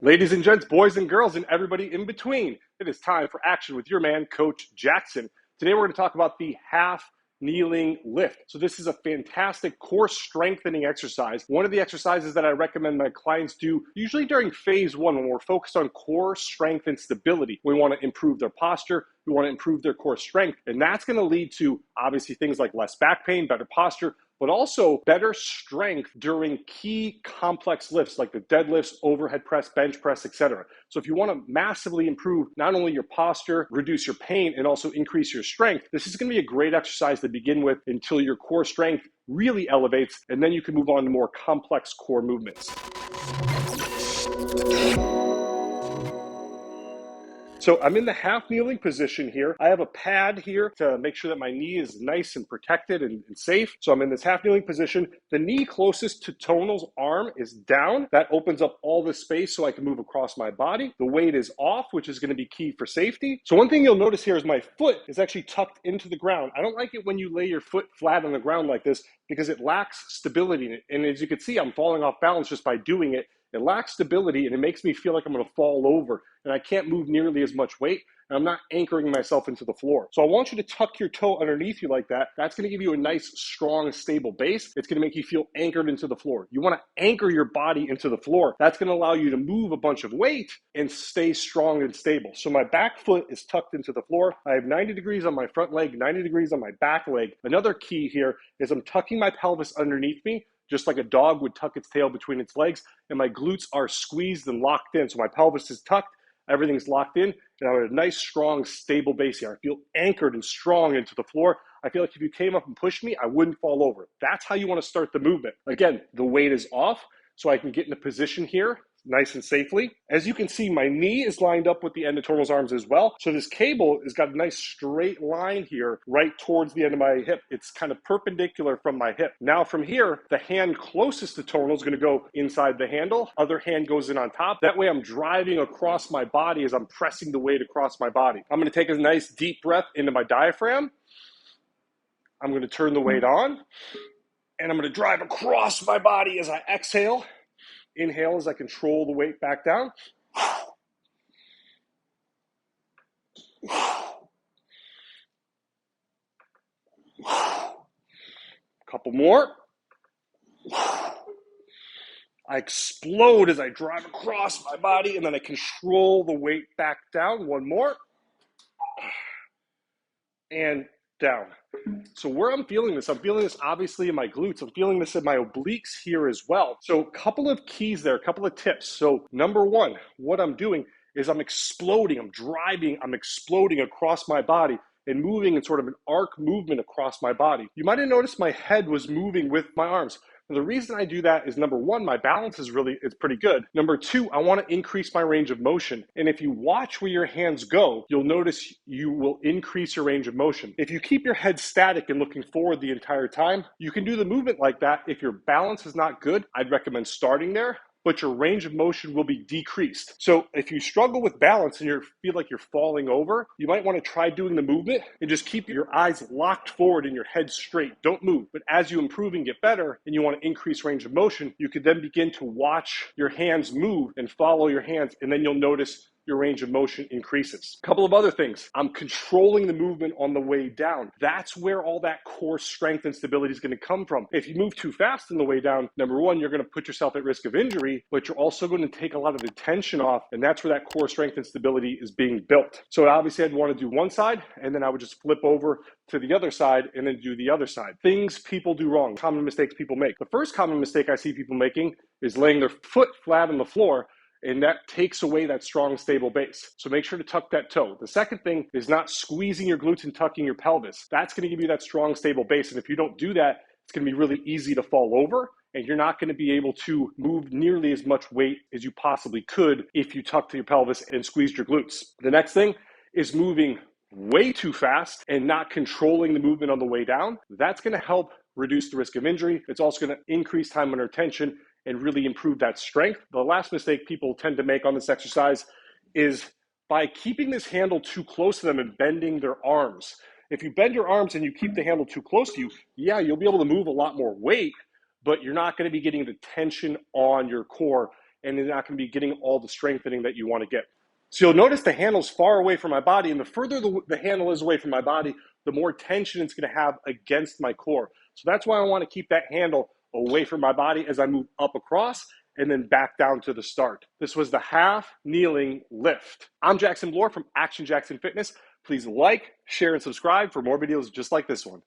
Ladies and gents, boys and girls, and everybody in between, it is time for action with your man, Coach Jackson. Today we're going to talk about the half kneeling lift. So this is a fantastic core strengthening exercise. One of the exercises that I recommend my clients do, usually during phase one, when we're focused on core strength and stability. We want to improve their posture. We want to improve their core strength. And that's going to lead to obviously things like less back pain, better posture, but also better strength during key complex lifts like the deadlifts, overhead press, bench press, etc. So if you want to massively improve not only your posture, reduce your pain, and also increase your strength, this is going to be a great exercise to begin with until your core strength really elevates, and then you can move on to more complex core movements. So I'm in the half kneeling position here. I have a pad here to make sure that my knee is nice and protected and safe. So I'm in this half kneeling position. The knee closest to Tonal's arm is down. That opens up all this space so I can move across my body. The weight is off, which is going to be key for safety. So one thing you'll notice here is my foot is actually tucked into the ground. I don't like it when you lay your foot flat on the ground like this because it lacks stability in it. And as you can see, I'm falling off balance just by doing it. It lacks stability and it makes me feel like I'm going to fall over and I can't move nearly as much weight and I'm not anchoring myself into the floor. So I want you to tuck your toe underneath you like that. That's going to give you a nice, strong, stable base. It's going to make you feel anchored into the floor. You want to anchor your body into the floor. That's going to allow you to move a bunch of weight and stay strong and stable. So my back foot is tucked into the floor. I have 90 degrees on my front leg, 90 degrees on my back leg. Another key here is I'm tucking my pelvis underneath me, just like a dog would tuck its tail between its legs, and my glutes are squeezed and locked in. So my pelvis is tucked, everything's locked in, and I have a nice, strong, stable base here. I feel anchored and strong into the floor. I feel like if you came up and pushed me, I wouldn't fall over. That's how you want to start the movement. Again, the weight is off, so I can get in a position here nice and safely. As you can see, my knee is lined up with the end of Tonal's arms as well. So this cable has got a nice straight line here right towards the end of my hip. It's kind of perpendicular from my hip. Now from here, the hand closest to Tonal is going to go inside the handle. Other hand goes in on top. That way I'm driving across my body as I'm pressing the weight across my body. I'm going to take a nice deep breath into my diaphragm. I'm going to turn the weight on and I'm going to drive across my body as I exhale. Inhale as I control the weight back down. Couple more. I explode as I drive across my body and then I control the weight back down. One more. And down. So where I'm feeling this obviously in my glutes. I'm feeling this in my obliques here as well. So a couple of keys there, a couple of tips. So number one, what I'm doing is I'm exploding, I'm exploding across my body and moving in sort of an arc movement across my body. You might have noticed my head was moving with my arms. And the reason I do that is number one, my balance is pretty good. Number two, I want to increase my range of motion. And if you watch where your hands go, you'll notice you will increase your range of motion. If you keep your head static and looking forward the entire time, you can do the movement like that. If your balance is not good, I'd recommend starting there, but your range of motion will be decreased. So if you struggle with balance and you feel like you're falling over, you might want to try doing the movement and just keep your eyes locked forward and your head straight. Don't move. But as you improve and get better and you want to increase range of motion, you could then begin to watch your hands move and follow your hands, and then you'll notice your range of motion increases. A couple of other things. I'm controlling the movement on the way down. That's where all that core strength and stability is going to come from. If you move too fast on the way down, number one, you're going to put yourself at risk of injury, but you're also going to take a lot of the tension off, and that's where that core strength and stability is being built. So obviously I'd want to do one side, and then I would just flip over to the other side and then do the other side. Things people do wrong, common mistakes people make. The first common mistake I see people making is laying their foot flat on the floor, and that takes away that strong, stable base. So make sure to tuck that toe. The second thing is not squeezing your glutes and tucking your pelvis. That's going to give you that strong, stable base. And if you don't do that, it's going to be really easy to fall over, and you're not going to be able to move nearly as much weight as you possibly could if you tucked your pelvis and squeezed your glutes. The next thing is moving way too fast and not controlling the movement on the way down. That's going to help reduce the risk of injury. It's also going to increase time under tension and really improve that strength. The last mistake people tend to make on this exercise is by keeping this handle too close to them and bending their arms. If you bend your arms and you keep the handle too close to you, yeah, you'll be able to move a lot more weight, but you're not going to be getting the tension on your core and you're not going to be getting all the strengthening that you want to get. So you'll notice the handle's far away from my body, and the further the handle is away from my body, the more tension it's going to have against my core. So that's why I want to keep that handle away from my body as I move up across and then back down to the start. This was the half kneeling lift. I'm Jackson Bloore from Action Jackson Fitness. Please like, share, and subscribe for more videos just like this one.